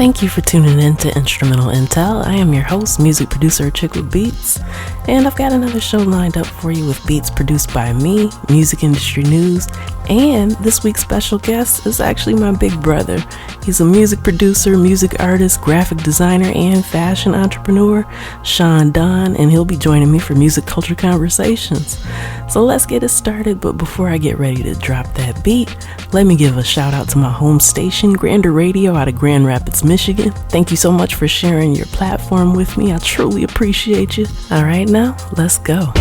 Thank you for tuning in to Instrumental Intel. I am your host, music producer Achickwitbeatz, and I've got another show lined up for you with beats produced by me, music industry news, and this week's special guest is actually my big brother. He's a music producer, music artist, graphic designer, and fashion entrepreneur, Shaun Don, and he'll be joining me for Music Culture Conversations. So let's get it started, but before I get ready to drop that beat, let me give a shout out to my home station, Grander Radio out of Grand Rapids, Michigan. Thank you so much for sharing your platform with me. I truly appreciate you. All right, now let's go.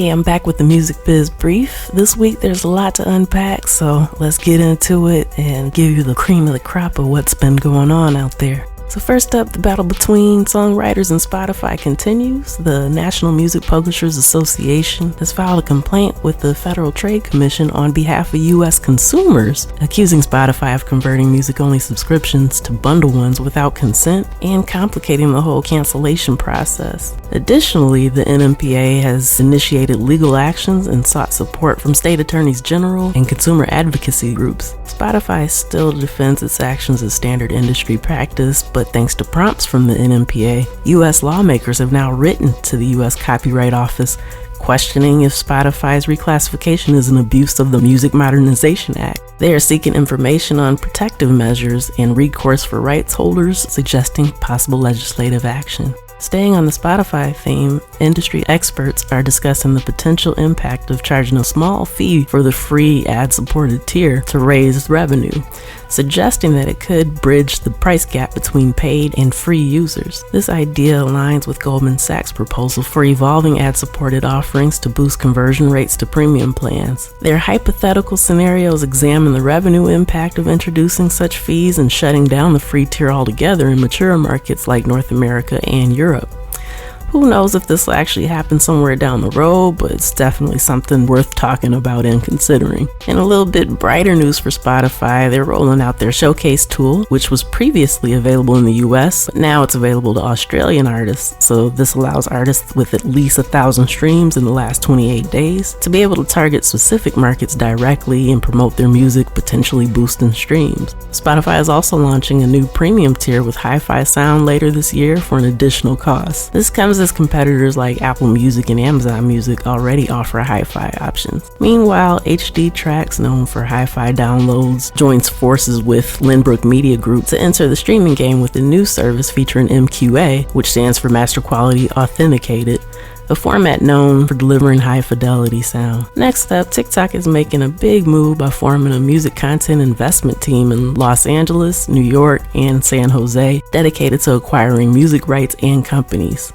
Hey, I'm back with the Music Biz Brief. This week there's a lot to unpack, so let's get into it and give you the cream of the crop of what's been going on out there. So first up, the battle between songwriters and Spotify continues. The National Music Publishers Association has filed a complaint with the Federal Trade Commission on behalf of U.S. consumers, accusing Spotify of converting music-only subscriptions to bundle ones without consent and complicating the whole cancellation process. Additionally, the NMPA has initiated legal actions and sought support from state attorneys general and consumer advocacy groups. Spotify still defends its actions as standard industry practice, but thanks to prompts from the NMPA, U.S. lawmakers have now written to the U.S. Copyright Office questioning if Spotify's reclassification is an abuse of the Music Modernization Act. They are seeking information on protective measures and recourse for rights holders, suggesting possible legislative action. Staying on the Spotify theme, industry experts are discussing the potential impact of charging a small fee for the free ad-supported tier to raise revenue, suggesting that it could bridge the price gap between paid and free users. This idea aligns with Goldman Sachs' proposal for evolving ad-supported offerings to boost conversion rates to premium plans. Their hypothetical scenarios examine the revenue impact of introducing such fees and shutting down the free tier altogether in mature markets like North America and Europe. Who knows if this will actually happen somewhere down the road, but it's definitely something worth talking about and considering. In a little bit brighter news for Spotify, they're rolling out their Showcase tool, which was previously available in the US, but now it's available to Australian artists. So this allows artists with at least 1,000 streams in the last 28 days to be able to target specific markets directly and promote their music, potentially boosting streams. Spotify is also launching a new premium tier with hi-fi sound later this year for an additional cost. This comes as competitors like Apple Music and Amazon Music already offer hi-fi options. Meanwhile, HD Tracks, known for hi-fi downloads, joins forces with Lindbrook Media Group to enter the streaming game with a new service featuring MQA, which stands for Master Quality Authenticated, a format known for delivering high-fidelity sound. Next up, TikTok is making a big move by forming a music content investment team in Los Angeles, New York, and San Jose, dedicated to acquiring music rights and companies.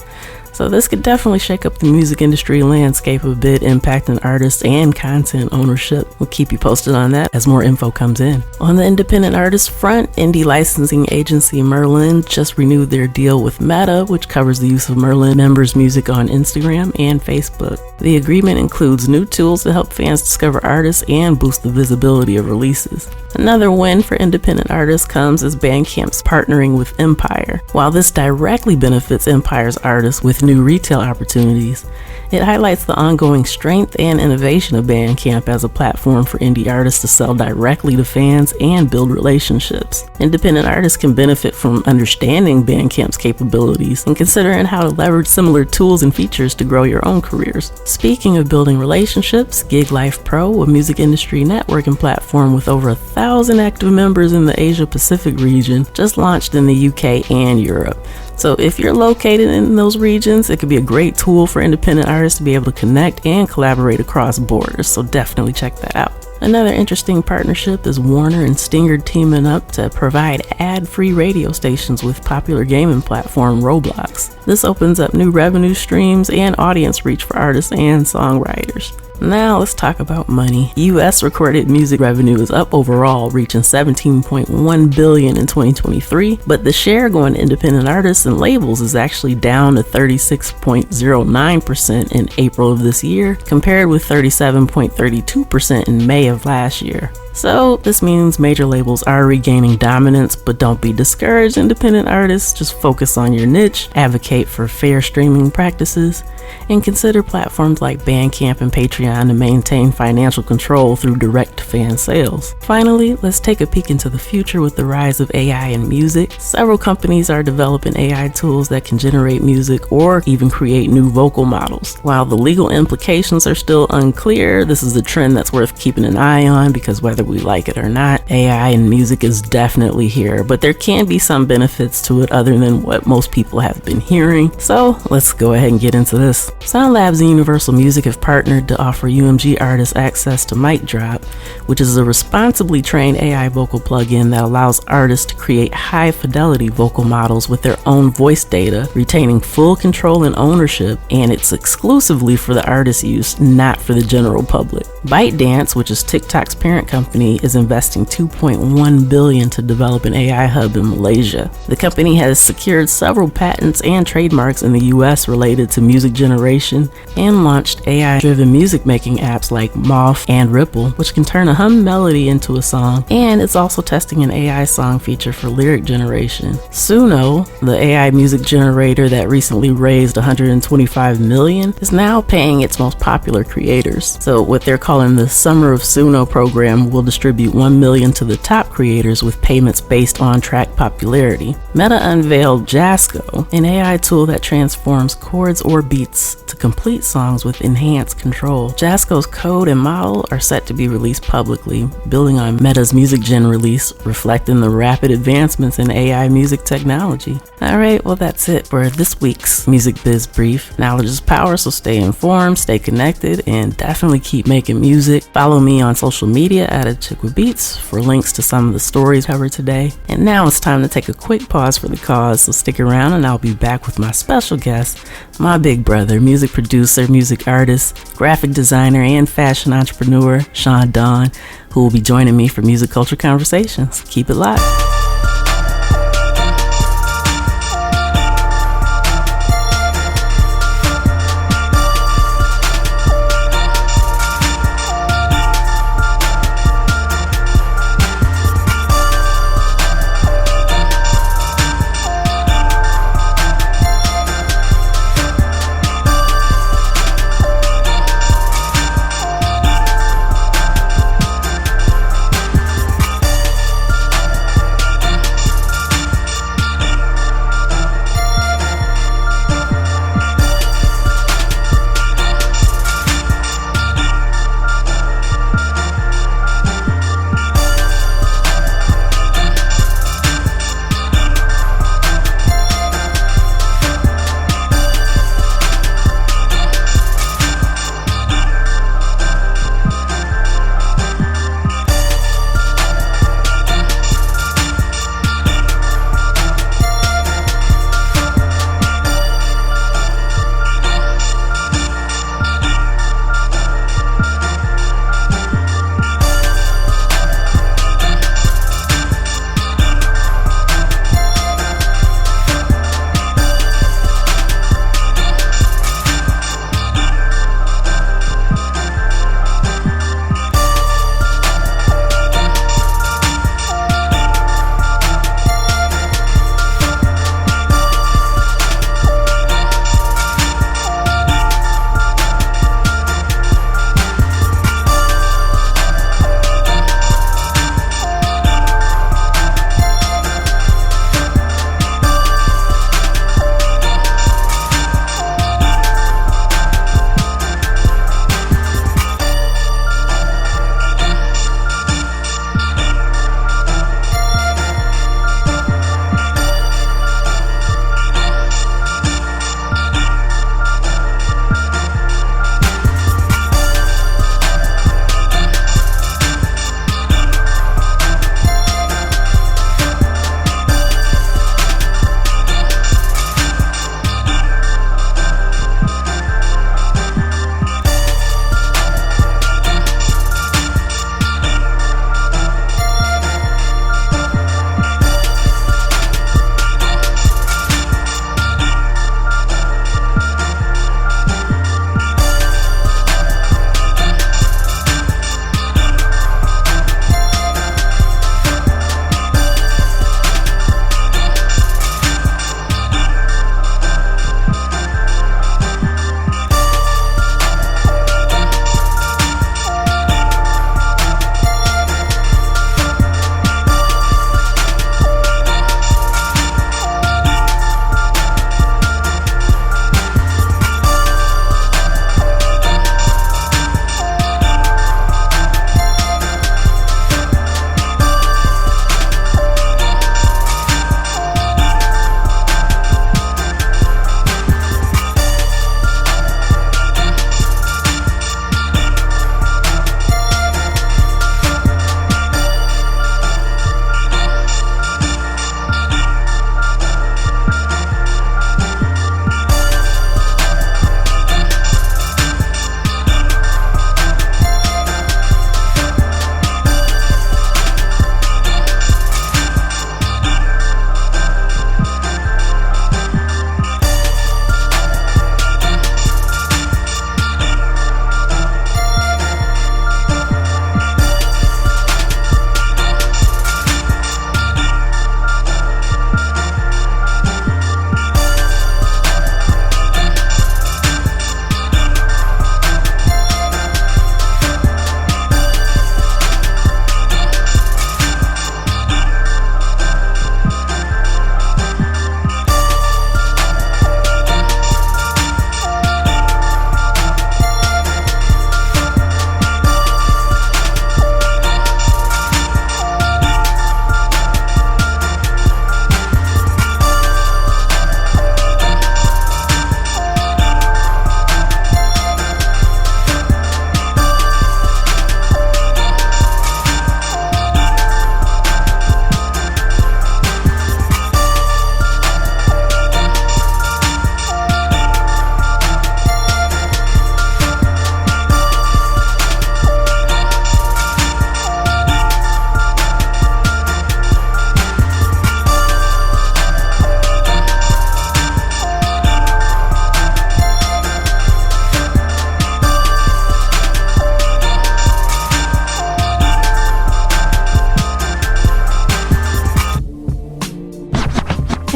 So this could definitely shake up the music industry landscape a bit, impacting artists and content ownership. We'll keep you posted on that as more info comes in. On the independent artist front, indie licensing agency Merlin just renewed their deal with Meta, which covers the use of Merlin members' music on Instagram and Facebook. The agreement includes new tools to help fans discover artists and boost the visibility of releases. Another win for independent artists comes as Bandcamp's partnering with Empire. While this directly benefits Empire's artists with new retail opportunities, it highlights the ongoing strength and innovation of Bandcamp as a platform for indie artists to sell directly to fans and build relationships. Independent artists can benefit from understanding Bandcamp's capabilities and considering how to leverage similar tools and features to grow your own careers. Speaking of building relationships, Gig Life Pro, a music industry networking platform with over 1,000 active members in the Asia Pacific region, just launched in the UK and Europe. So if you're located in those regions, it could be a great tool for independent artists to be able to connect and collaborate across borders, so definitely check that out. Another interesting partnership is Warner and Stinger teaming up to provide ad-free radio stations with popular gaming platform Roblox. This opens up new revenue streams and audience reach for artists and songwriters. Now let's talk about money. U.S. recorded music revenue is up overall, reaching $17.1 billion in 2023, but the share going to independent artists and labels is actually down to 36.09% in April of this year, compared with 37.32% in May of last year. So this means major labels are regaining dominance, but don't be discouraged, independent artists. Just focus on your niche, advocate for fair streaming practices, and consider platforms like Bandcamp and Patreon to maintain financial control through direct fan sales. Finally, let's take a peek into the future with the rise of AI in music. Several companies are developing AI tools that can generate music or even create new vocal models. While the legal implications are still unclear, this is a trend that's worth keeping an eye on, because whether we like it or not, AI in music is definitely here, but there can be some benefits to it other than what most people have been hearing. So let's go ahead and get into this. Sound Labs and Universal Music have partnered to offer UMG artists access to Mic Drop, which is a responsibly trained AI vocal plugin that allows artists to create high-fidelity vocal models with their own voice data, retaining full control and ownership, and it's exclusively for the artist's use, not for the general public. ByteDance, which is TikTok's parent company, is investing $2.1 billion to develop an AI hub in Malaysia. The company has secured several patents and trademarks in the US related to music generation and launched AI-driven music-making apps like Moth and Ripple, which can turn a hum melody into a song, and it's also testing an AI song feature for lyric generation. Suno, the AI music generator that recently raised $125 million, is now paying its most popular creators. So what they're calling the Summer of Suno program will distribute $1 million to the top creators with payments based on track popularity. Meta unveiled Jasco, an AI tool that transforms chords or beats to complete songs with enhanced control. Jasco's code and model are set to be released publicly, building on Meta's Music Gen release, reflecting the rapid advancements in AI music technology. Alright, well that's it for this week's Music Biz Brief. Knowledge is power, so stay informed, stay connected, and definitely keep making music. Follow me on social media at Achickwitbeatz for links to some of the stories covered today. And now it's time to take a quick pause for the cause, so stick around and I'll be back with my special guest, my big brother, music producer, music artist, graphic designer, and fashion entrepreneur, Shaun Don, who will be joining me for Music Culture Conversations. Keep it locked.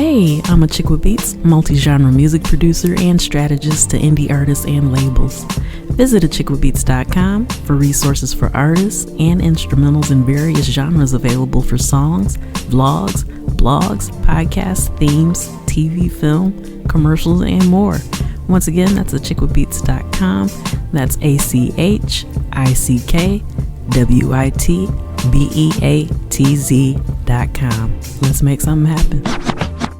Hey, I'm Achickwitbeatz, multi-genre music producer and strategist to indie artists and labels. Visit Achickwitbeatz.com for resources for artists and instrumentals in various genres available for songs, vlogs, blogs, podcasts, themes, TV, film, commercials, and more. Once again, that's Achickwitbeatz.com. That's ACHICKWITBEATZ.com. Let's make something happen.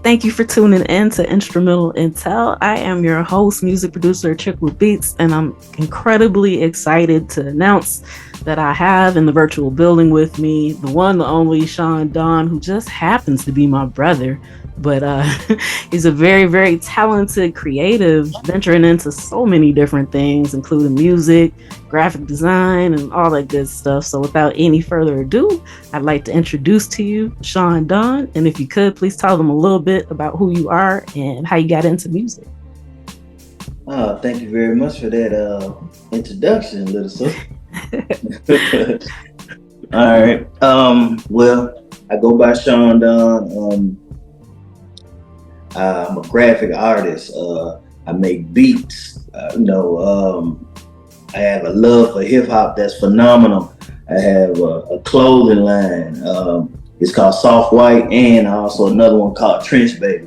Thank you for tuning in to Instrumental Intel. I am your host, music producer Achickwitbeatz, and I'm incredibly excited to announce that I have in the virtual building with me the one, the only Shaun Don, who just happens to be my brother. But he's a very, very talented creative, venturing into so many different things, including music, graphic design, and all that good stuff. So without any further ado, I'd like to introduce to you Shaun Don. And if you could, please tell them a little bit about who you are and how you got into music. Thank you very much for that introduction, little sister. All right. Well, I go by Shaun Don. I'm a graphic artist. I make beats. I have a love for hip hop that's phenomenal. I have a clothing line. It's called Soft White, and also another one called Trench Baby.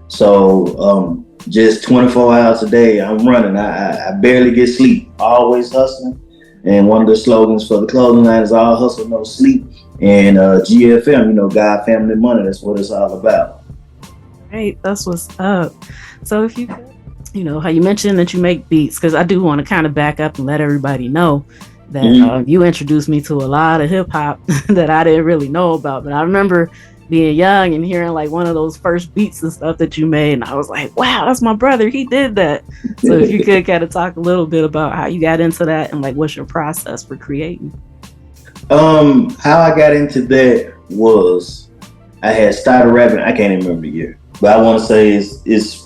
So just 24 hours a day, I'm running. I barely get sleep. Always hustling. And one of the slogans for the clothing line is all hustle, no sleep. And GFM, God, Family, Money. That's what it's all about. Right, that's what's up. So if you could, how you mentioned that you make beats, because I do want to kind of back up and let everybody know that you introduced me to a lot of hip hop that I didn't really know about. But I remember being young and hearing like one of those first beats and stuff that you made, and I was like, wow, that's my brother, he did that. So if you could kind of talk a little bit about how you got into that and like what's your process for creating. How I got into that was I had started rapping. I can't even remember the year, but I want to say it's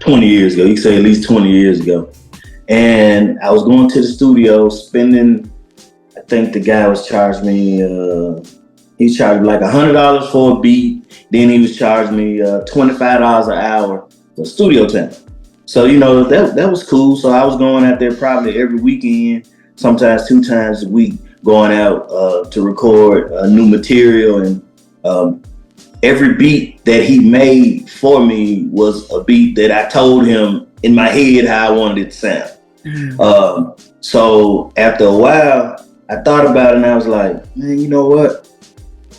20 years ago. You can say at least 20 years ago. And I was going to the studio spending, I think the guy was charging me, he charged me like $100 for a beat. Then he was charging me $25 an hour for studio time. So, that was cool. So I was going out there probably every weekend, sometimes 2 times a week, going out to record new material. And every beat that he made for me was a beat that I told him in my head how I wanted it to sound. So after a while, I thought about it and I was like, man, you know what?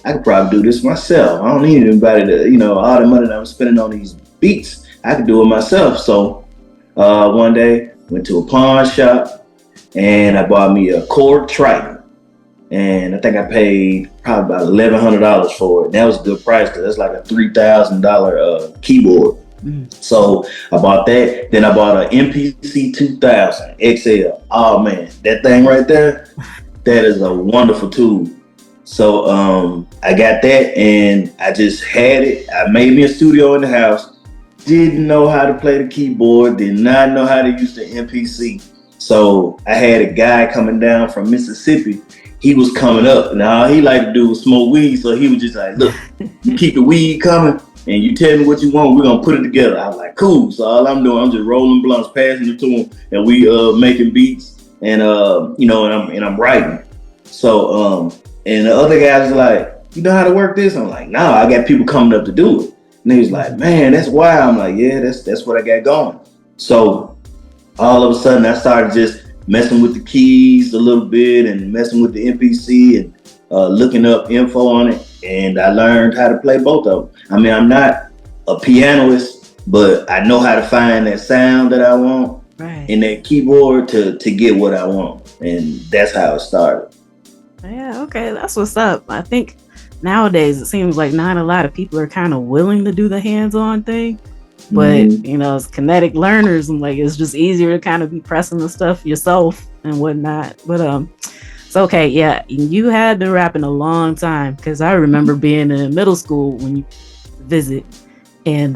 I could probably do this myself. I don't need anybody to, all the money that I'm spending on these beats, I could do it myself. So one day, went to a pawn shop and I bought me a Korg Triton. And I think I paid probably about $1,100 for it. That was a good price because that's like a $3,000 keyboard. So I bought that. Then I bought an MPC 2000 XL. Oh man, that thing right there, that is a wonderful tool. So I got that and I just had it. I made me a studio in the house. Didn't know how to play the keyboard. Did not know how to use the MPC. So I had a guy coming down from Mississippi. He was coming up. Now he liked to do smoke weed, so he was just like, look, you keep the weed coming and you tell me what you want, we're gonna put it together. I was like, cool. So all I'm doing, I'm just rolling blunts, passing it to him, and we making beats and and I'm writing. So and the other guy was like, you know how to work this? I'm like, nah, I got people coming up to do it. And he was like, man, that's wild. I'm like, yeah, that's what I got going. So all of a sudden I started just messing with the keys a little bit and messing with the MPC and looking up info on it. And I learned how to play both of them. I mean, I'm not a pianist, but I know how to find that sound that I want in that keyboard to get what I want. And that's how it started. Yeah, okay, that's what's up. I think nowadays it seems like not a lot of people are kind of willing to do the hands-on thing. But as kinetic learners, and like it's just easier to kind of be pressing the stuff yourself and whatnot. But so okay, yeah, you had been rapping a long time because I remember being in middle school when you visit, and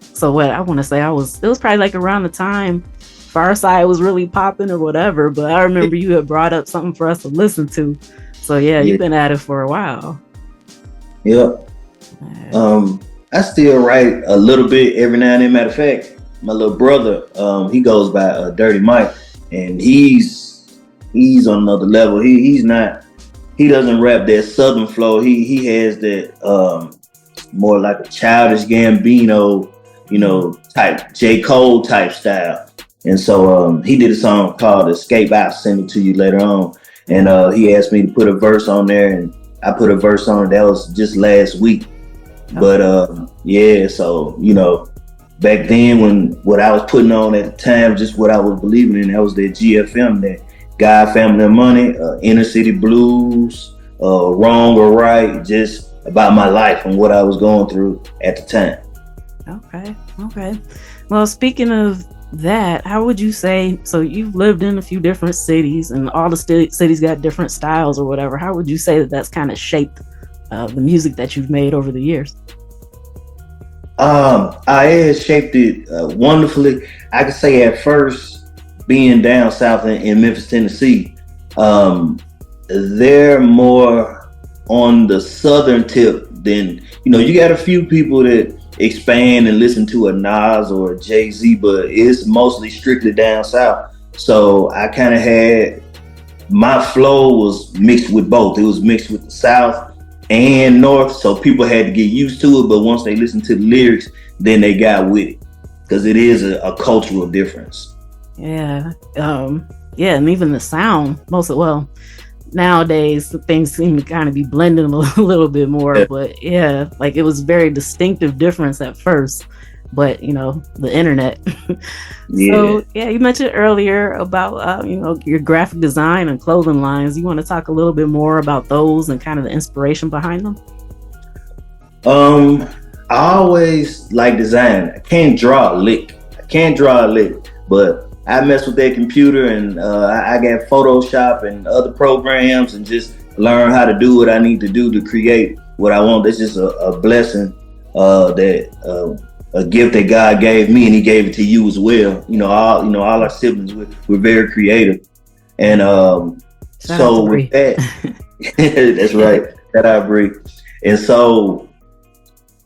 so what I want to say, it was probably like around the time Farside was really popping or whatever. But I remember you had brought up something for us to listen to. So yeah, you've been at it for a while. Yep. I still write a little bit every now and then. Matter of fact, my little brother, he goes by Dirty Mike, and he's on another level. He's not. He doesn't rap that Southern flow. He has that more like a Childish Gambino, type J. Cole type style. And so he did a song called Escape. I'll send it to you later on. And he asked me to put a verse on there, and I put a verse on it. That was just last week. But yeah, so back then when what I was putting on at the time, just what I was believing in, that was that GFM, that God, Family, and Money, Inner City Blues, Wrong or Right, just about my life and what I was going through at the time. Okay. Well, speaking of that, how would you say, so you've lived in a few different cities and all the cities got different styles or whatever. How would you say that that's kind of shaped the music that you've made over the years? I has shaped it wonderfully. I could say at first, being down south in Memphis, Tennessee, they're more on the southern tip than, you got a few people that expand and listen to a Nas or a Jay-Z, but it's mostly strictly down south. So I kind of had, my flow was mixed with both. It was mixed with the south and north, so people had to get used to it, but once they listened to the lyrics, then they got with it, because it is a cultural difference. Yeah, and even the sound, nowadays things seem to kind of be blending a little bit more, yeah. But yeah, like it was very distinctive difference at first, but the internet. Yeah. So yeah, you mentioned earlier about your graphic design and clothing lines. You want to talk a little bit more about those and kind of the inspiration behind them? I always like design. I can't draw a lick, but I mess with that computer, and I got Photoshop and other programs, and just learn how to do what I need to do to create what I want. That's just a blessing, a gift that God gave me, and He gave it to you as well. All our siblings, we're very creative, and so with that, that's right. That I agree. And so,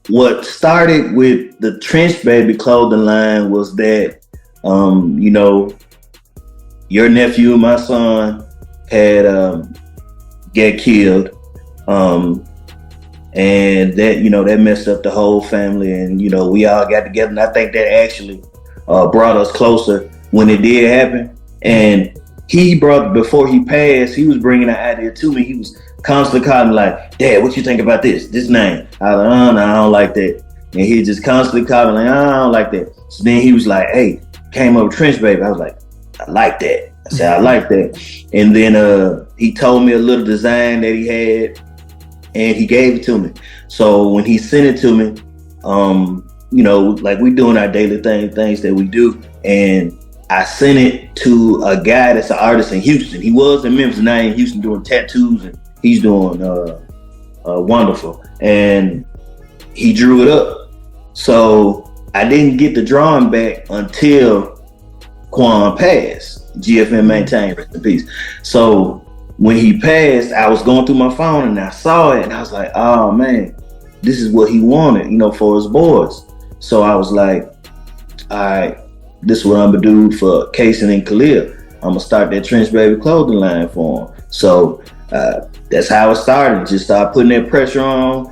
what started with the Trench Baby clothing line was that. Your nephew and my son had get killed, and that messed up the whole family, and we all got together, and I think that actually brought us closer when it did happen. And before he passed, he was bringing an idea to me. He was constantly calling me like, "Dad, what you think about this name?" I was like, "Oh no, I don't like that." And he just constantly calling like, "Oh, I don't like that." So then he was like, "Hey," came up with Trench Baby. I was like, "I like that." I said, "I like that." And then he told me a little design that he had, and he gave it to me. So when he sent it to me, like we doing our daily things that we do, and I sent it to a guy that's an artist in Houston. He was in Memphis, now in Houston doing tattoos, and he's doing wonderful. And he drew it up. So I didn't get the drawing back until Quan passed. GFM maintained, rest in peace. So when he passed, I was going through my phone and I saw it, and I was like, "Oh man, this is what he wanted, for his boys." So I was like, "All right, this is what I'm gonna do for Kason and Khalil. I'm gonna start that Trench Baby clothing line for him." So that's how it started. Just started putting that pressure on.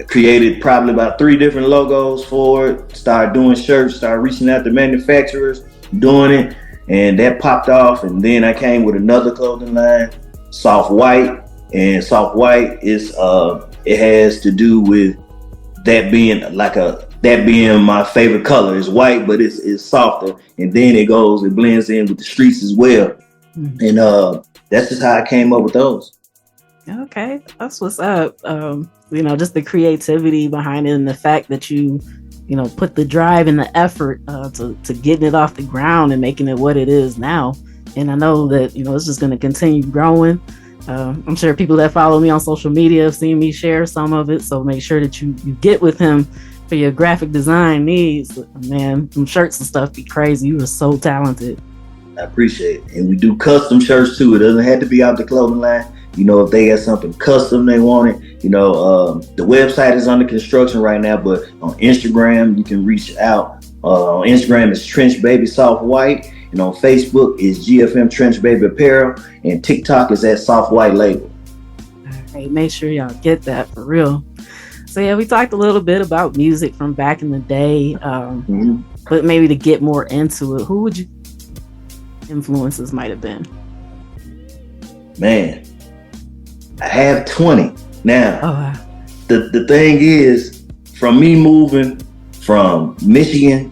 Created probably about 3 different logos for it. Started doing shirts. Started reaching out to manufacturers, doing it, and that popped off. And then I came with another clothing line, Soft White, and Soft White is it has to do with that being my favorite color. It's white, but it's softer, and then it blends in with the streets as well. Mm-hmm. And that's just how I came up with those. Okay, that's what's up. Just the creativity behind it, and the fact that you put the drive and the effort to getting it off the ground and making it what it is now. And I know that it's just going to continue growing. I'm sure people that follow me on social media have seen me share some of it, so make sure that you get with him for your graphic design needs. Man, some shirts and stuff be crazy. You are so talented. I appreciate it. And we do custom shirts too. It doesn't have to be out the clothing line. If they got something custom they want it, The website is under construction right now, but on Instagram you can reach out. On Instagram is Trench Baby Soft White, and on Facebook is GFM Trench Baby Apparel, and TikTok is at Soft White Label. All right, make sure y'all get that for real. So yeah, we talked a little bit about music from back in the day, but maybe to get more into it, who would you influences might have been? Man, I have 20 now. Oh, wow. The thing is, from me moving from Michigan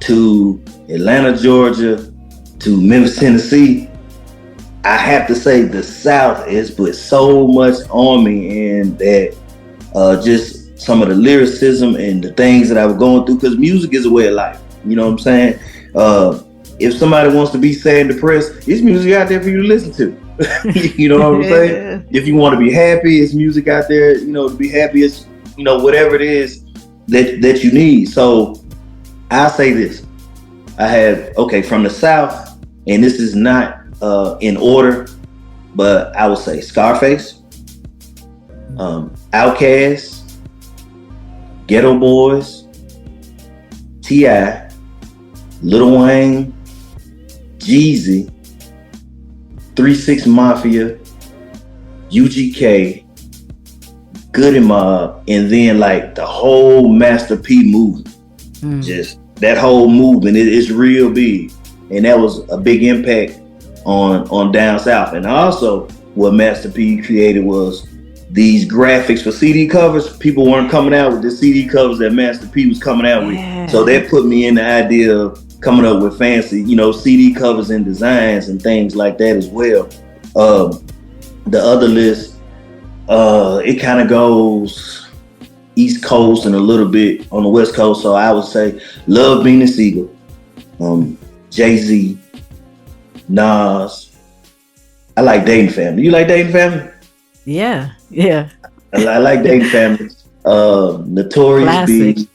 to Atlanta, Georgia to Memphis, Tennessee, I have to say the South has put so much on me, and that just some of the lyricism and the things that I was going through, because music is a way of life. You know what I'm saying? If somebody wants to be sad and depressed, there's music out there for you to listen to. You know what I'm saying? If you want to be happy, it's music out there, to be happy. It's, whatever it is that you need. So I'll say this. I have, from the South, and this is not in order, but I will say Scarface, Outkast, Ghetto Boys, T.I., Lil Wayne, Jeezy, 3-6 Mafia, UGK, Goody Mob, and then like the whole Master P movement. Just that whole movement is real big, and that was a big impact on down south. And also, what Master P created was these graphics for CD covers. People weren't coming out with the CD covers that Master P was coming out with, so that put me in the idea of coming up with fancy, CD covers and designs and things like that as well. The other list, it kind of goes East Coast and a little bit on the West Coast. So I would say Love Beanie Siegel, Jay-Z, Nas. I like Dayton Family. You like Dayton Family? Yeah. I like Dayton Family. Notorious B.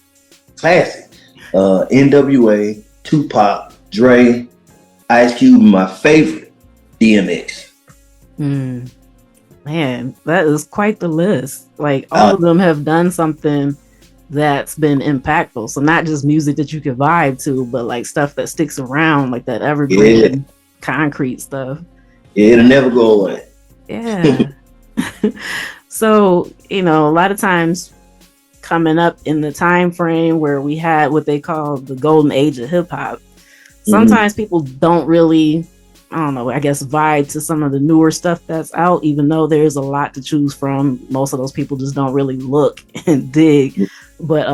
Classic. NWA, Tupac, Dre, Ice Cube, my favorite, DMX. Man, that is quite the list. Like, all of them have done something that's been impactful. So not just music that you can vibe to, but like stuff that sticks around, like that evergreen concrete stuff. Yeah, it'll never go away. Yeah. So, a lot of times coming up in the time frame where we had what they call the golden age of hip hop, sometimes people don't really, I guess, vibe to some of the newer stuff that's out, even though there's a lot to choose from. Most of those people just don't really look and dig. But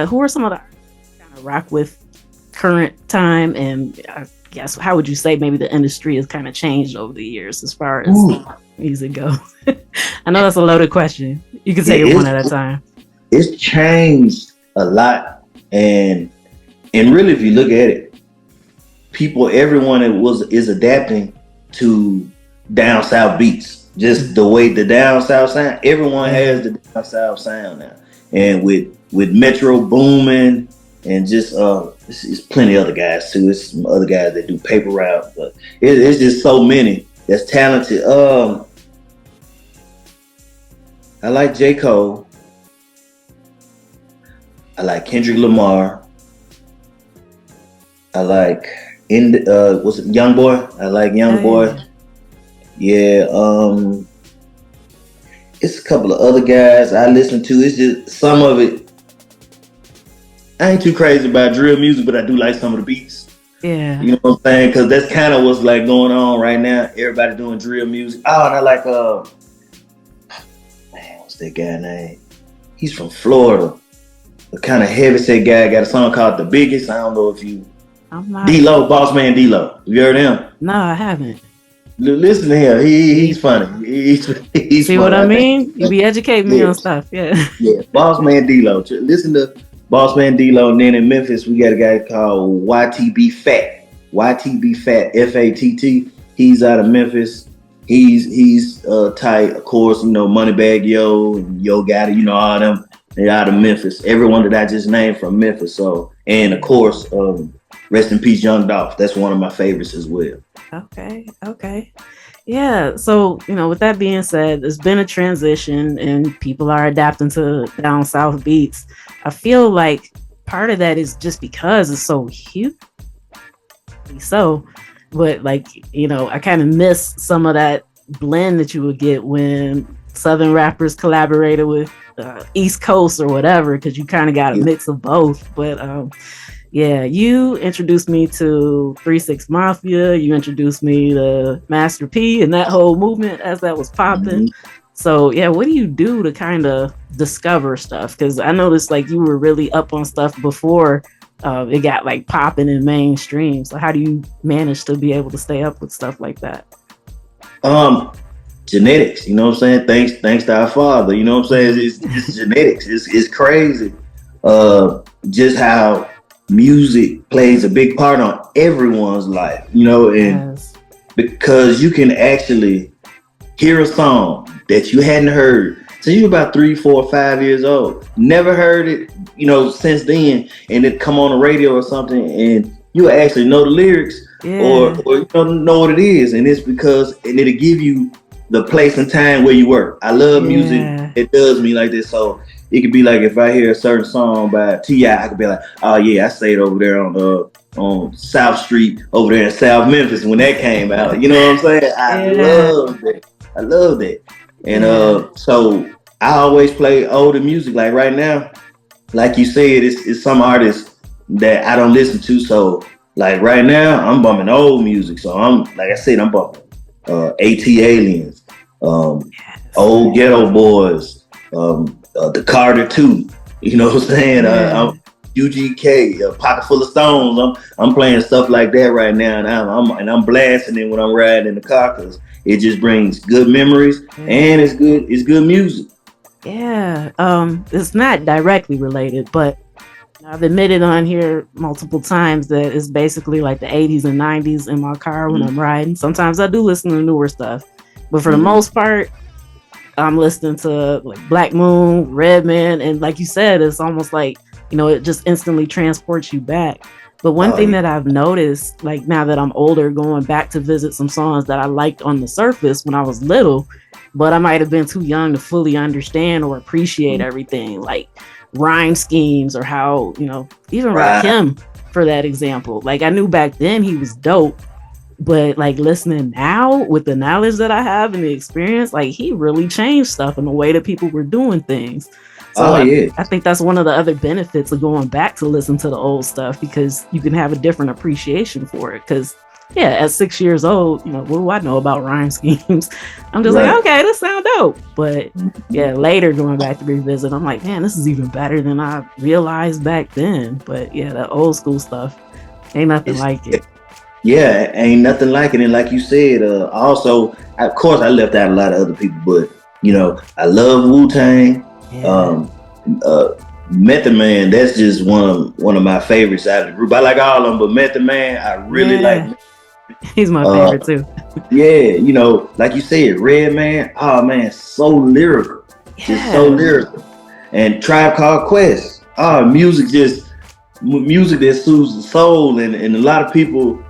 who are some of the artists that kind of rock with current time? And I guess, how would you say maybe the industry has kind of changed over the years as far as music goes? I know that's a loaded question. You can take it one at a time. It's changed a lot, and really, if you look at it, everyone is adapting to down south beats. Just the way the down south sound, everyone has the down south sound now, and with Metro booming, and just it's plenty of other guys too. It's some other guys that do paper route, but it's just so many that's talented. I like J. Cole. I like Kendrick Lamar. I like was it Young Boy? I like Young Boy. Yeah. It's a couple of other guys I listen to. It's just some of it. I ain't too crazy about drill music, but I do like some of the beats. Yeah. You know what I'm saying? Because that's kind of what's like going on right now. Everybody doing drill music. Oh, and I like what's that guy name? He's from Florida. A kind of heavyset guy, got a song called The Biggest. I don't know if you... D-Lo, Boss Man D-Lo. You heard him? No, I haven't. Listen to him. He's funny. He's See funny, what I mean? You be educating me on stuff. Yeah, Boss Man D-Lo. Listen to Boss Man D-Lo. And then in Memphis, we got a guy called YTB Fat. YTB Fat, F-A-T-T. He's out of Memphis. He's tight. Of course, Moneybagg Yo and Yo Gotti, all them. They're out of Memphis. Everyone that I just named from Memphis. So, and of course, rest in peace, Young Dolph. That's one of my favorites as well. Okay. Yeah. So, with that being said, there's been a transition and people are adapting to down south beats. I feel like part of that is just because it's so huge. So, but like, I kind of miss some of that blend that you would get when Southern rappers collaborated with East Coast or whatever, because you kind of got a mix of both. But yeah, you introduced me to 3 6 Mafia. You introduced me to Master P and that whole movement as that was popping. So yeah, what do you do to kind of discover stuff? Because I noticed like you were really up on stuff before it got like popping in mainstream. So how do you manage to be able to stay up with stuff like that? Genetics, you know what I'm saying? Thanks to our father, you know what I'm saying? It's genetics. It's crazy. Just how music plays a big part on everyone's life, and because you can actually hear a song that you hadn't heard since you were about 3, 4, 5 years old, never heard it, since then, and it come on the radio or something, and you actually know the lyrics or you don't know what it is, and it's because, and it'll give you the place and time where you were. I love music. It does me like this. So it could be like if I hear a certain song by T.I., I could be like, oh yeah, I stayed over there on South Street over there in South Memphis when that came out. You know what I'm saying? I love that. And so I always play older music. Like right now, like you said, it's some artists that I don't listen to. So like right now, I'm bumping old music. So I'm bumping AT Aliens, Old Ghetto Boys, the Carter 2, you know what I'm saying? I'm UGK, Pocket Full of Stones. I'm playing stuff like that right now, and I'm blasting it when I'm riding in the car because it just brings good memories and it's good music. Yeah, it's not directly related, but I've admitted on here multiple times that it's basically like the 80s and 90s in my car when I'm riding. Sometimes I do listen to newer stuff, but for the most part, I'm listening to like Black Moon, Redman, and like you said, it's almost like, it just instantly transports you back. But one thing that I've noticed, like now that I'm older, going back to visit some songs that I liked on the surface when I was little, but I might have been too young to fully understand or appreciate everything, like rhyme schemes or how, even Rakim, for that example. Like I knew back then he was dope, but like listening now with the knowledge that I have and the experience, like he really changed stuff in the way that people were doing things. So I think that's one of the other benefits of going back to listen to the old stuff, because you can have a different appreciation for it. Because at 6 years old, what do I know about rhyme schemes? I'm just like, okay, this sound dope. But later going back to revisit, I'm like, man, this is even better than I realized back then. But the old school stuff, ain't nothing like it. Yeah, ain't nothing like it. And like you said, also, of course, I left out a lot of other people, but I love Wu-Tang. Method Man, that's just one of my favorites out of the group. I like all of them, but Method Man, I really like. He's my favorite too. Like you said, Redman, oh man, so lyrical. Just so lyrical. And Tribe Called Quest, music that soothes the soul, and a lot of people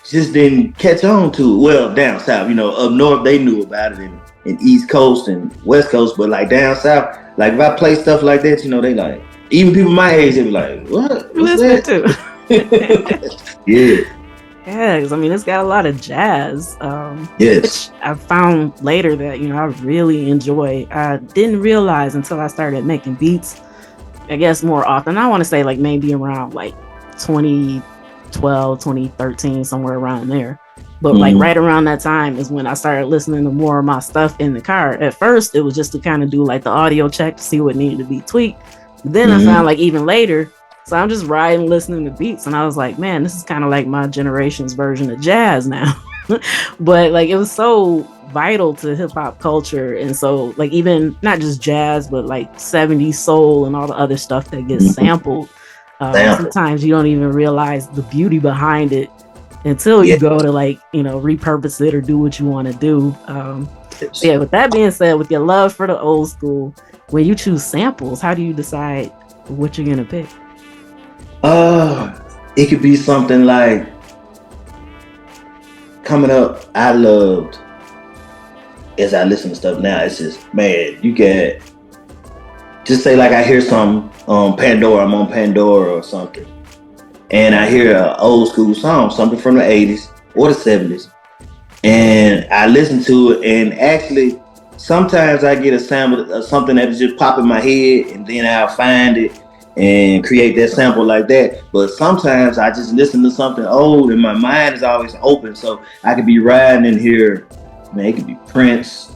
just didn't catch on to it. Well, down south, up north they knew about it, in East Coast and West Coast, but like down south, like if I play stuff like that, they like, even people my age, they be like, what? What's that? Too. Yeah, because it's got a lot of jazz, which I found later that, I really enjoy. I didn't realize until I started making beats, I guess more often. I want to say like maybe around like 2012, 2013, somewhere around there. But like right around that time is when I started listening to more of my stuff in the car. At first, it was just to kind of do like the audio check to see what needed to be tweaked. Then I found like even later, so I'm just riding, listening to beats, and I was like, man, this is kind of like my generation's version of jazz now. But like it was so vital to hip hop culture, and so like even not just jazz, but like 70s soul and all the other stuff that gets sampled. Sometimes you don't even realize the beauty behind it until you go to like, repurpose it or do what you want to do. With that being said, with your love for the old school, when you choose samples, how do you decide what you're gonna pick? It could be something like coming up, I loved, as I listen to stuff now, it's just, man, you can just say like I hear some Pandora, I'm on Pandora or something, and I hear an old school song, something from the 80s or the 70s, and I listen to it, and actually sometimes I get a sample of something that just pop in my head, and then I'll find it and create that sample like that. But sometimes I just listen to something old and my mind is always open, so I could be riding in here, man, it could be Prince,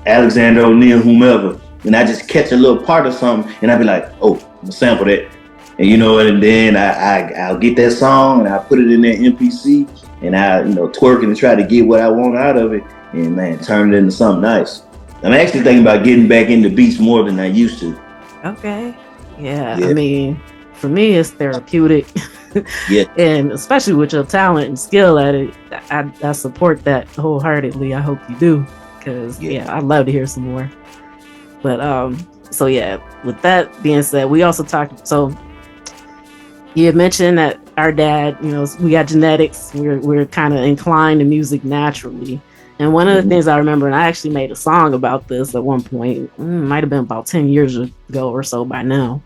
Alexander O'Neal, whomever, and I just catch a little part of something and I be like, oh, I'm gonna sample that, and you know, and then I'll get that song and I'll put it in that MPC and I, you know, twerk and try to get what I want out of it, and man, turn it into something nice. I'm actually thinking about getting back into beats more than I used to. Okay. Yeah. I mean, for me, it's therapeutic. Yeah. And especially with your talent and skill at it, I support that wholeheartedly. I hope you do, because I'd love to hear some more. But so yeah, with that being said, we also talked. So you had mentioned that our dad, you know, we got genetics. We're kind of inclined to music naturally. And one of the things I remember, and I actually made a song about this at one point, might have been about 10 years ago or so by now.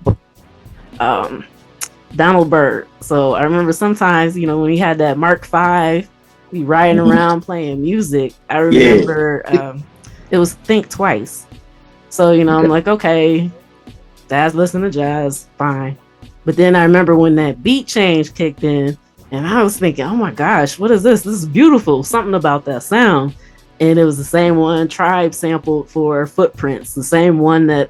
Donald Byrd. So I remember sometimes, you know, when he had that Mark V, we riding around playing music. I remember it was Think Twice. So, you know, I'm like, okay, Dad's listening to jazz, fine. But then I remember when that beat change kicked in, and I was thinking, oh my gosh, what is this? This is beautiful. Something about that sound. And it was the same one Tribe sampled for Footprints, the same one that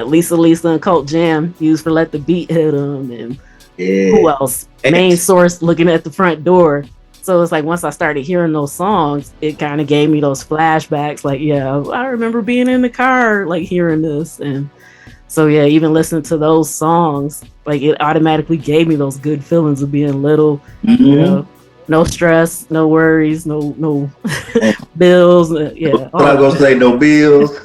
Lisa and Cult Jam used for Let the Beat Hit 'Em, and who else? Main Source Looking at the Front Door. So it's like once I started hearing those songs, it kind of gave me those flashbacks. Like, yeah, I remember being in the car, like hearing this. And so, yeah, even listening to those songs, like it automatically gave me those good feelings of being little, you know. No stress, no worries, no bills. Yeah, I'm not gonna say no bills.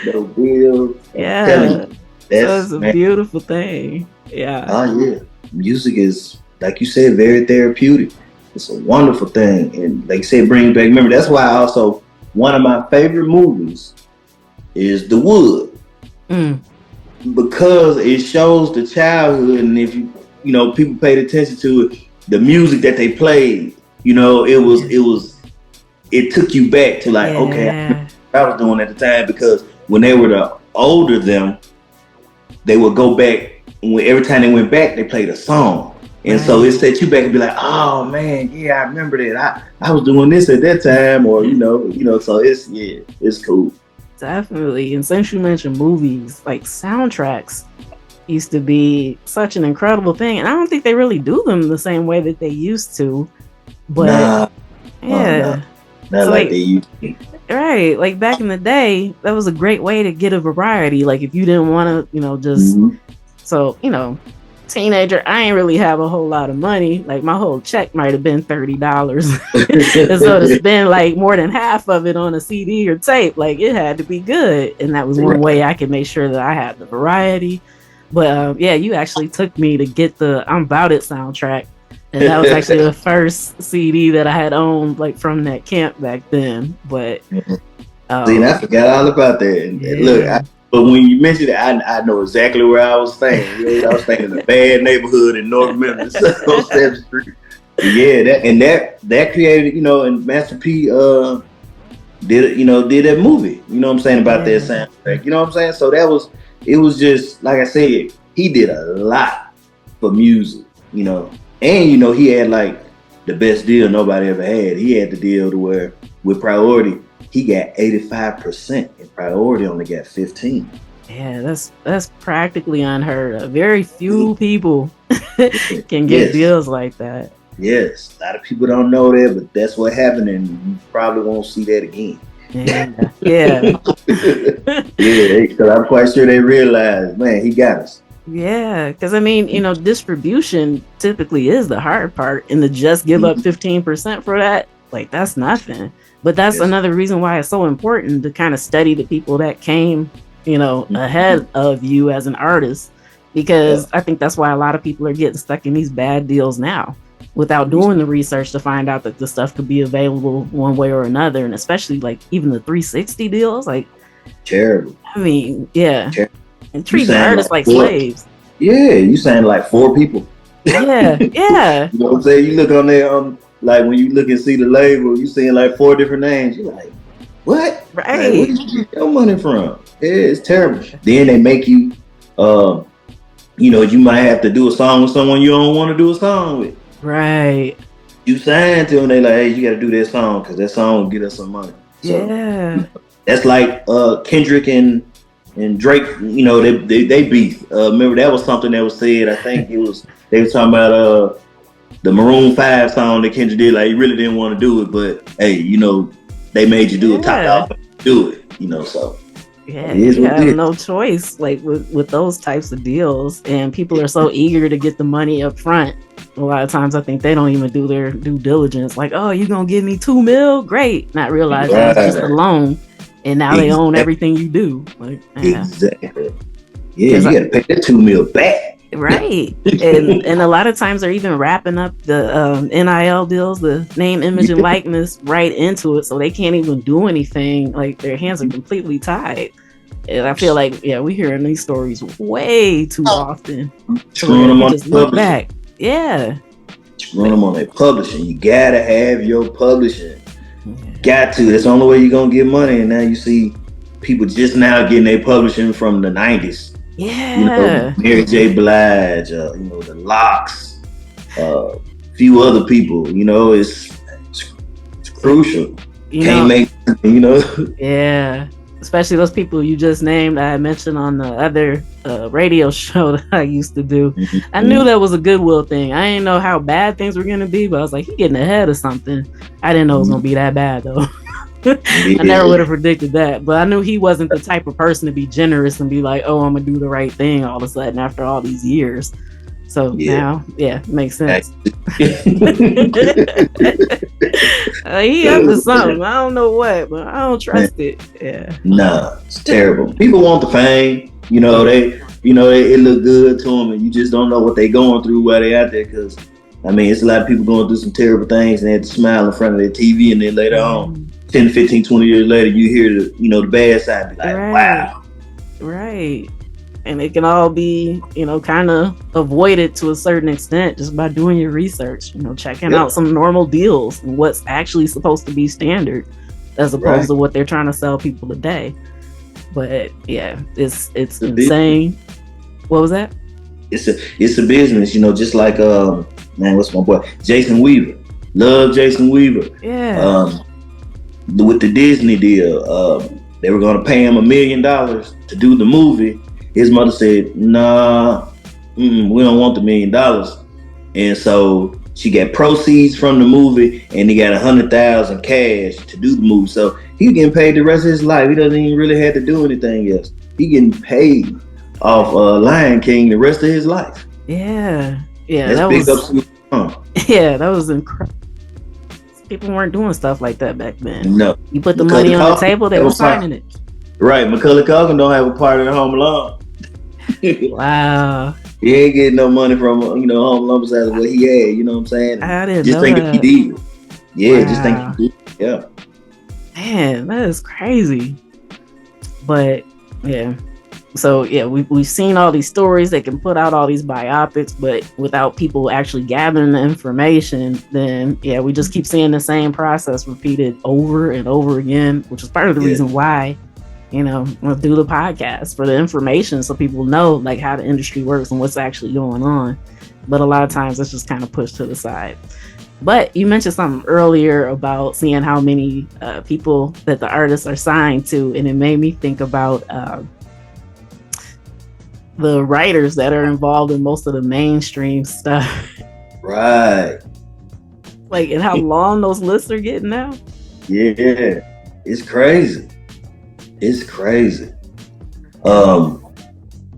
No bills. Yeah, that's a beautiful thing. Yeah. Oh yeah, music is, like you said, very therapeutic. It's a wonderful thing, and like you said, bring back memory. That's why also one of my favorite movies is The Wood, because it shows the childhood, and if you know people paid attention to it. The music that they played, you know, it took you back to like, okay, I was doing at the time, because when they were the older them, they would go back, and every time they went back, they played a song. And so it set you back and be like, oh man, yeah, I remember that. I was doing this at that time, or you know, so it's cool. Definitely. And since you mentioned movies, like soundtracks used to be such an incredible thing, and I don't think they really do them the same way that they used to. But not so like they used to. Right, like back in the day, that was a great way to get a variety. Like if you didn't want to, you know, just so you know, teenager, I ain't really have a whole lot of money. Like my whole check might have been $30, and so to spend like more than half of it on a CD or tape, like it had to be good, and that was one way I could make sure that I had the variety. But you actually took me to get the I'm About It soundtrack. And that was actually the first CD that I had owned, like from that camp back then. But see, I forgot all about that. And look, but when you mentioned it, I know exactly where I was thinking. I was thinking the bad neighborhood in North Memphis on 7th Street. That created, you know, and Master P did that movie. You know what I'm saying, about that soundtrack. You know what I'm saying? So it was just, like I said, he did a lot for music, you know. And, you know, he had like the best deal nobody ever had. He had the deal to where with Priority, he got 85% and Priority only got 15. Yeah, that's practically unheard of. Very few people can get deals like that. Yes, a lot of people don't know that, but that's what happened, and you probably won't see that again. Yeah. Because I'm quite sure they realized, man, he got us. Yeah, because I mean, you know, distribution typically is the hard part, and to just give up 15% for that, like that's nothing. But that's another reason why it's so important to kind of study the people that came, you know, ahead of you as an artist, because I think that's why a lot of people are getting stuck in these bad deals now. without doing the research to find out that the stuff could be available one way or another. And especially like even the 360 deals, like terrible. I mean, yeah. Terrible. And treating artists like slaves. Yeah, you saying like 4 people. Yeah, yeah. You know what I'm saying? You look on there, like when you look and see the label, you seeing like 4 different names. You're like, what? Right. Like, where did you get your money from? Yeah, it's terrible. Then they make you, you know, you might have to do a song with someone you don't want to do a song with. Right. You sign to them, they like, hey, you got to do that song because that song will get us some money. So, yeah. That's like Kendrick and Drake. You know, they beef. Remember that was something that was said. I think they were talking about the Maroon 5 song that Kendrick did. Like he really didn't want to do it, but hey, you know, they made you do it. Top dollar, do it. You know, so. Yeah, you have no choice like with those types of deals, and people are so eager to get the money up front. A lot of times I think they don't even do their due diligence, like, oh, you gonna give me $2 million? Great. Not realizing it's just a loan, and now they own everything you do. Like, exactly. Yeah, you gotta pay that $2 million back. Right. and a lot of times they're even wrapping up the NIL deals, the name, image, and likeness right into it, so they can't even do anything. Like their hands are completely tied. And I feel like, yeah, we hearing these stories way too often. Screwing them on just look back. Yeah. Screwing them on their publishing. You gotta have your publishing. Got to. That's the only way you're gonna get money. And now you see people just now getting their publishing from the 90s. Yeah. You know, Mary J. Blige, you know, the Locks, a few other people. You know, it's crucial. Can't make, you know. Yeah. Especially those people you just named. I mentioned on the other radio show that I used to do. Mm-hmm. I knew that was a goodwill thing. I didn't know how bad things were gonna be, but I was like, he getting ahead of something. I didn't know it was gonna be that bad though. I never would have predicted that, but I knew he wasn't the type of person to be generous and be like, oh, I'm gonna do the right thing all of a sudden after all these years. So now, makes sense. He up to something. I don't know what, but I don't trust it. Yeah. Nah, it's terrible. People want the fame. You know, it look good to them, and you just don't know what they going through while they out there. Because I mean, it's a lot of people going through some terrible things, and they have to smile in front of their TV, and then later on, 10, 15, 20 years later, you hear the bad side. Be like, wow. Right. And it can all be, kind of avoided to a certain extent just by doing your research, checking out some normal deals and what's actually supposed to be standard as opposed to what they're trying to sell people today. But yeah, it's insane. What was that? It's a business, just like, what's my boy? Jason Weaver. Love Jason Weaver. Yeah. With the Disney deal, they were going to pay him $1 million to do the movie. His mother said, nah, we don't want the $1 million. And so she got proceeds from the movie and he got $100,000 cash to do the movie. So he's getting paid the rest of his life. He doesn't even really have to do anything else. He getting paid off Lion King the rest of his life. Yeah. Yeah. That was incredible. People weren't doing stuff like that back then. No. You put the money on the table, they were signing it. Right. Macaulay Culkin don't have a part in Home Alone. Wow. He ain't getting no money from, Home Alone besides what he had, you know what I'm saying? I didn't just know think that. He did. Yeah, wow. Just think he did. Yeah. Man, that is crazy. But yeah. So yeah, we've seen all these stories. They can put out all these biopics, but without people actually gathering the information, then yeah, we just keep seeing the same process repeated over and over again, which is part of the reason why, we'll do the podcast, for the information so people know like how the industry works and what's actually going on. But a lot of times it's just kind of pushed to the side. But you mentioned something earlier about seeing how many people that the artists are signed to, and it made me think about the writers that are involved in most of the mainstream stuff. Right. Like, and how long those lists are getting now. Yeah, it's crazy. It's crazy. Go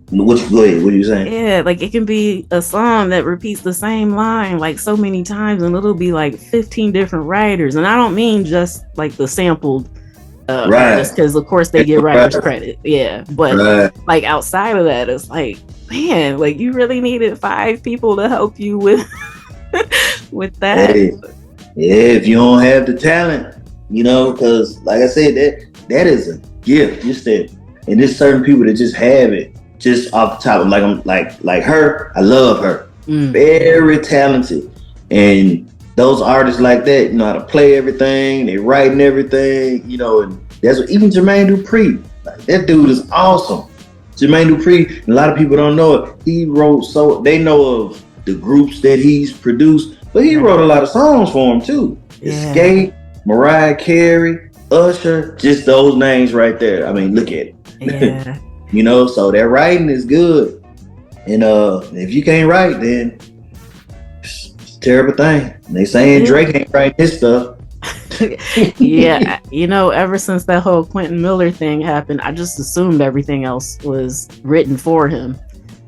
ahead. What are you saying? Yeah, like it can be a song that repeats the same line like so many times, and it'll be like 15 different writers. And I don't mean just like the sampled artists, because of course they get writers credit. Yeah, but like outside of that, it's like, man, like you really needed 5 people to help you with with that. Hey, yeah, if you don't have the talent, because like I said, that is a gift. Just that, and there's certain people that just have it just off the top. I'm like her. I love her. Very talented, and those artists like that know how to play everything. They writing everything, and that's what even Jermaine Dupri. Like, that dude is awesome. Jermaine Dupri, a lot of people don't know it. He wrote, so they know of the groups that he's produced, but he wrote a lot of songs for him too. Yeah. Escape, Mariah Carey, Usher, just those names right there. I mean, look at it. Yeah. So that writing is good. And if you can't write, then it's a terrible thing. And they saying Drake ain't writing his stuff. Yeah, ever since that whole Quentin Miller thing happened, I just assumed everything else was written for him.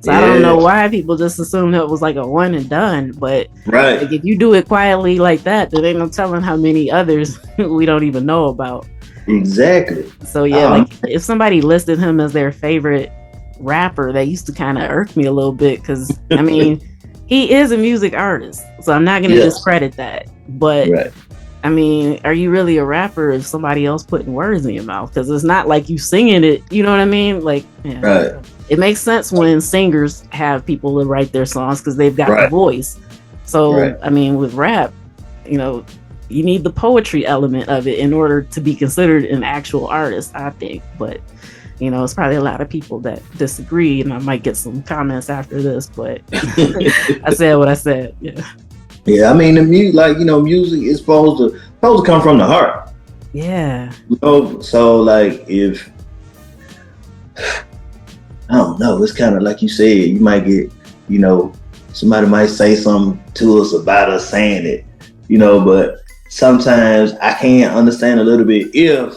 So I don't know why people just assumed it was like a one and done. But like, if you do it quietly like that, there ain't no telling how many others we don't even know about. Exactly. So like if somebody listed him as their favorite rapper, that used to kind of irk me a little bit, because I mean, he is a music artist, so I'm not going to discredit that. But I mean, are you really a rapper if somebody else putting words in your mouth? Because it's not like you singing it. You know what I mean? Like, it makes sense when singers have people to write their songs because they've got the voice. So, I mean, with rap, you need the poetry element of it in order to be considered an actual artist, I think. But, it's probably a lot of people that disagree, and I might get some comments after this, but I said what I said. Yeah. Yeah, I mean, the music, music is supposed to come from the heart. Yeah. So like if I don't know, it's kind of like you said, you might get, somebody might say something to us about us saying it, but sometimes I can't understand a little bit if,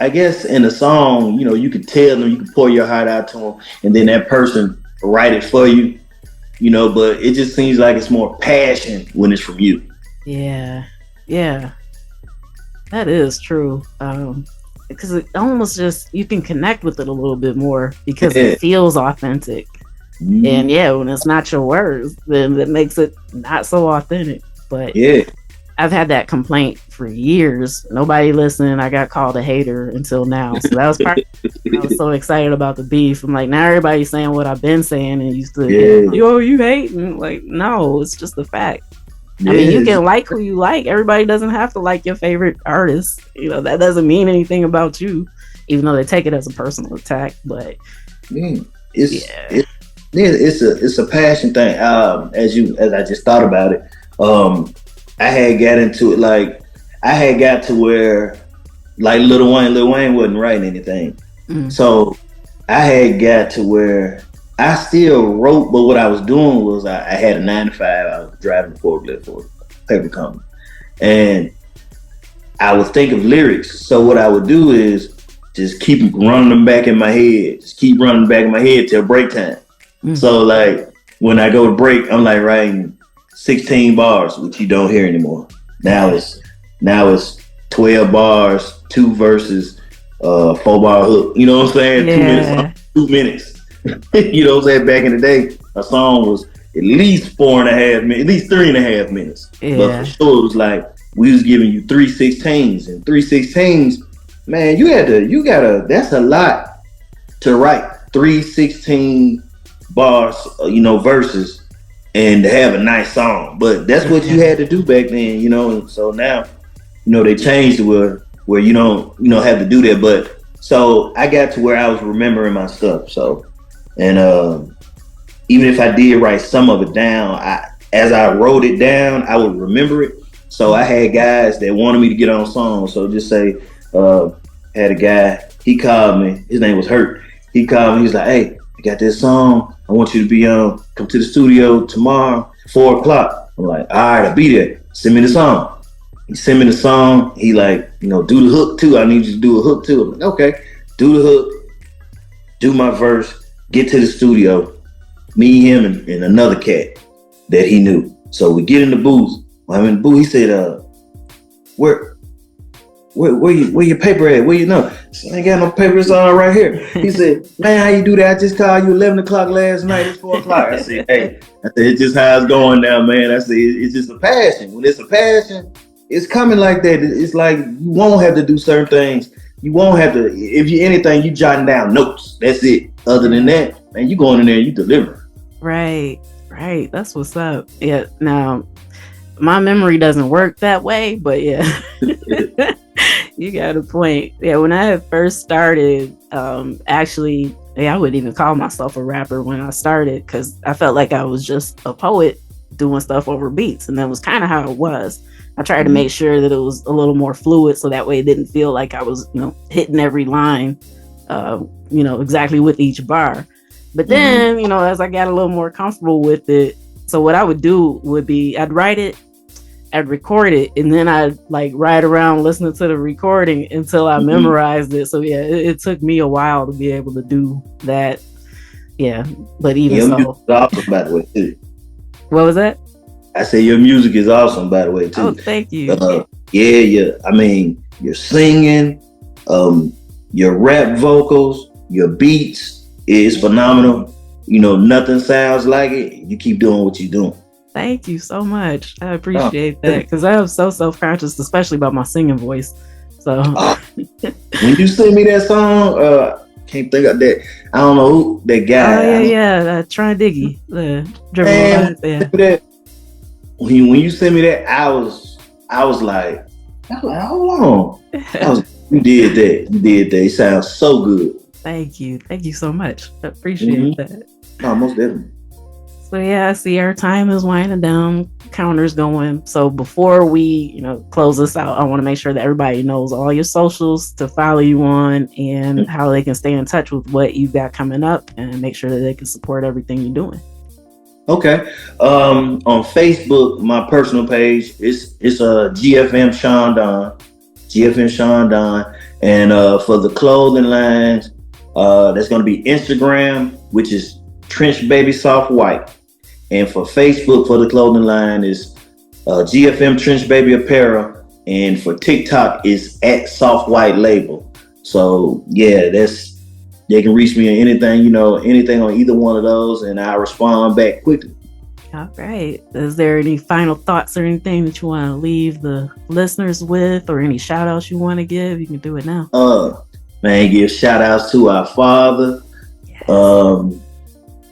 I guess in a song, you can tell them, you can pour your heart out to them, and then that person write it for you. But it just seems like it's more passion when it's from you. Yeah, that is true. Because it almost just, you can connect with it a little bit more because it feels authentic. And when it's not your words, then that makes it not so authentic. But I've had that complaint for years. Nobody listened. I got called a hater until now. So that was part. I was so excited about the beef. I'm like, now everybody's saying what I've been saying, and used to, you hating? Like, no, it's just a fact. I mean, you can like who you like. Everybody doesn't have to like your favorite artist. That doesn't mean anything about you, even though they take it as a personal attack. But it's a passion thing. As I just thought about it, I had got into it. Like, I had got to where, like, Lil Wayne wasn't writing anything. So I had got to where I still wrote, but what I was doing was I had a 9-to-5. I was driving a forklift for a paper company, and I would think of lyrics. So what I would do is just keep running them back in my head. Just keep running back in my head till break time. So like when I go to break, I'm like writing 16 bars, which you don't hear anymore. Now it's 12 bars, 2 verses, 4-bar hook. You know what I'm saying? 2 minutes. You know what I'm saying? Back in the day, a song was at least 4.5 minutes, at least 3.5 minutes. But for sure, it was like we was giving you 3 16s, and 3 16s, man, that's a lot to write. 3 16 bars, verses, and to have a nice song. But that's what you had to do back then, and so now, they changed to where you don't, have to do that. But so I got to where I was remembering my stuff. So, and even if I did write some of it down, as I wrote it down, I would remember it. So I had guys that wanted me to get on songs. So just say, had a guy, he called me, his name was Hurt. He called me, he's like, hey, I got this song. I want you to be come to the studio tomorrow, 4:00. I'm like, all right, I'll be there. Send me the song. He sent me the song. He like, do the hook too. I need you to do a hook too. I'm like, okay, do the hook, do my verse, get to the studio, me, him, and another cat that he knew. So we get in the booth. I'm in the booth. He said, where where your paper at? Where you know? I ain't got no paper. It's all right here. He said, man, how you do that? I just called you 11 o'clock last night. It's 4 o'clock. I said, hey, it's just how it's going now, man. I said, it's just a passion. When it's a passion, it's coming like that. It's like you won't have to do certain things. You won't have to, if you anything, you jotting down notes. That's it. Other than that, man, you going in there and you deliver. Right. That's what's up. Yeah. Now, my memory doesn't work that way, but yeah. You got a point. Yeah, when I had first started, actually, I wouldn't even call myself a rapper when I started because I felt like I was just a poet doing stuff over beats, and that was kind of how it was. I tried to make sure that it was a little more fluid, so that way it didn't feel like I was, hitting every line, exactly with each bar. But then, as I got a little more comfortable with it, so what I would do would be I'd write it, I'd record it, and then I'd like ride around listening to the recording until I memorized it. So yeah, it took me a while to be able to do that. Yeah, but even so, music is awesome, by the way, too. What was that? I say your music is awesome, by the way, too. Oh, thank you. Yeah. I mean, your singing, your rap vocals, your beats is phenomenal. Nothing sounds like it. You keep doing what you're doing. Thank you so much. I appreciate that because I am so self-conscious, especially about my singing voice. So when you sing me that song, can't think of that. I don't know who that guy. Oh yeah. Try Diggy. That, when you sent me that, I was like, hold on. You did that. It sounds so good. Thank you so much. I appreciate that. Oh, most definitely. So yeah, I see our time is winding down, counter's going. So before we, close this out, I want to make sure that everybody knows all your socials to follow you on and how they can stay in touch with what you've got coming up and make sure that they can support everything you're doing. Okay. On Facebook, my personal page is GFM Shaun Don. GFM Shaun Don. And for the clothing lines, that's going to be Instagram, which is Trench Baby Soft White. And for Facebook, for the clothing line is GFM Trench Baby Apparel. And for TikTok is at Soft White Label. So yeah, they can reach me on anything, anything on either one of those, and I respond back quickly. All right. Is there any final thoughts or anything that you want to leave the listeners with, or any shout outs you want to give? You can do it now. Man, give shout outs to our Father. Yes.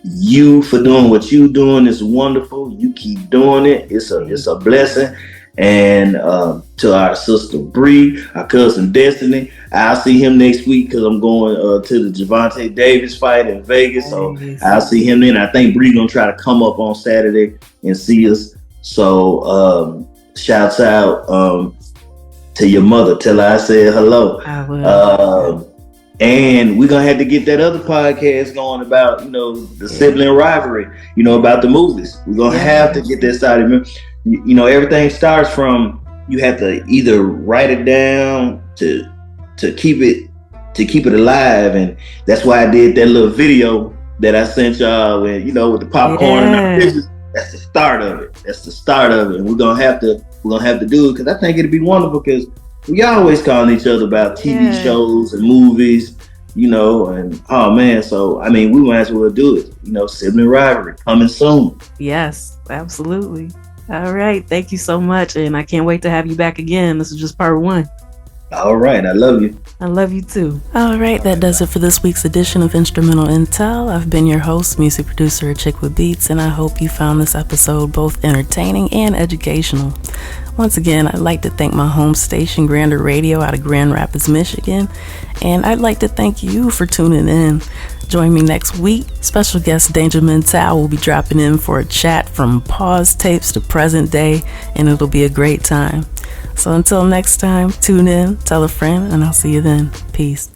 You for doing what you doing is wonderful. You keep doing it. It's a blessing. And to our sister Bree, our cousin Destiny, I'll see him next week because I'm going to the Javante Davis fight in Vegas. So I'll see him then. I think Bree gonna try to come up on Saturday and see us. So shouts out to your mother. Tell her I said hello. I will. And we're gonna have to get that other podcast going about the sibling rivalry. About the movies. We're gonna have to get that started. Everything starts from you have to either write it down to keep it alive, and that's why I did that little video that I sent y'all with the popcorn and the pictures. That's the start of it. And we're gonna have to do it because I think it'd be wonderful because we always calling each other about TV shows and movies, and oh man, so I mean we might as well do it. Sibling rivalry coming soon. Yes, absolutely. All right. Thank you so much. And I can't wait to have you back again. This is just part 1. All right. I love you. I love you too. All right. That does it for this week's edition of Instrumental Intel. I've been your host, music producer Achickwitbeatz, and I hope you found this episode both entertaining and educational. Once again, I'd like to thank my home station, Grander Radio, out of Grand Rapids, Michigan. And I'd like to thank you for tuning in. Join me next week. Special guest Danger Mental will be dropping in for a chat from pause tapes to present day, and it'll be a great time. So until next time, tune in, tell a friend, and I'll see you then. Peace.